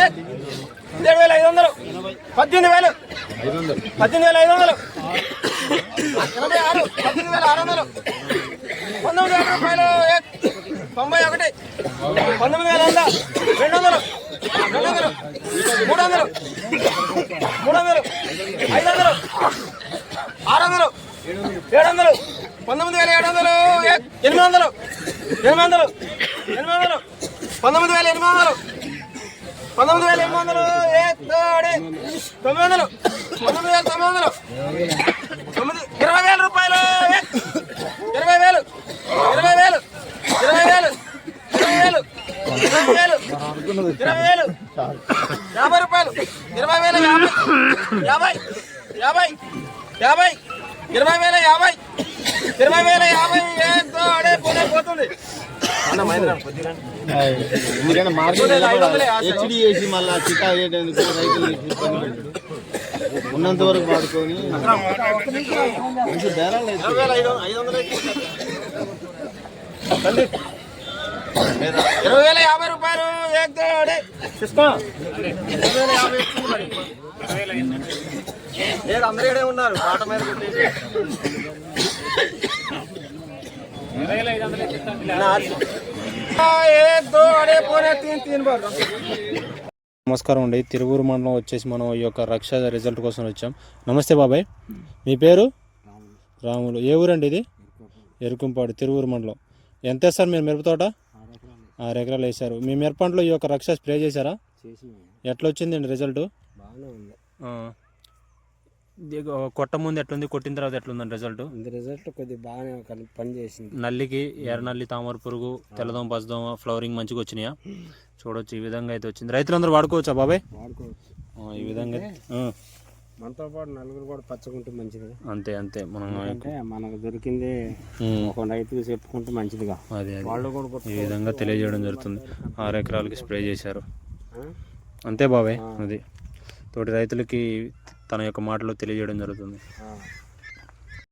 17,500 18,000 18,500 86 18,600 19,000 రూపాయలు 91 19,100 200 200 300 300 500 600 700 19,700 800 800 800 19,800 19,800 900 9,900 20,000 రూపాయలు 20,000 20,000 20,000 20,000 20,000 20,000 50 రూపాయలు 20,000 50 50 50 50 20,000 50 20,000 50 పోతుంది హెచ్డి వేసి మళ్ళీ చిట్టా వేయడానికి రైతులు ఉన్నంత వరకు వాడుకొని మంచి బేరాలు 20,050 రూపాయలు అందరూ ఉన్నారు పాట మీద నమస్కారం అండి. తిరువూరు మండలం వచ్చేసి మనం ఈ యొక్క రక్ష రిజల్ట్ కోసం వచ్చాం. నమస్తే బాబాయ్, మీ పేరు? రాములు. ఏ ఊరండి ఇది? ఎరుకుంపాడు, తిరువూరు మండలం. ఎంత వేస్తారు మీరు మిరప తోట? 6 ఎకరాలు వేశారు. మీ మిరప పంటలో ఈ యొక్క రక్ష స్ప్రే చేశారా? ఎట్లా వచ్చిందండి రిజల్ట్? కొట్ట ముందు ఎట్లుంది, కొట్టిన తర్వాత ఎట్లుందండి రిజల్ట్? రిజల్ట్ కొద్దిగా బాగానే పని చేసింది. నల్లికి ఎర్రనల్లి, తామర పురుగు, తెల్లదోమ, పచ్చదోమ, ఫ్లవరింగ్ మంచిగా వచ్చినాయా? చూడొచ్చు. ఈ విధంగా అయితే వచ్చింది. రైతులందరూ వాడుకోవచ్చా బాబాయ్? వాడుకోవచ్చు. ఈ విధంగా మనతో పాటు నలుగురు కూడా పచ్చకుంటే మంచిది. అంతే అంతే. మనకు దొరికింది ఒక రైతుకు చెప్పుకుంటే మంచిదిగా. అదే వాళ్ళు కూడా ఈ విధంగా తెలియజేయడం జరుగుతుంది. 6 ఎకరాలకి స్ప్రే చేశారు. అంతే బాబాయ్. అది తోటి రైతులకి తన యొక్క మాటలో తెలియజేయడం జరుగుతుంది.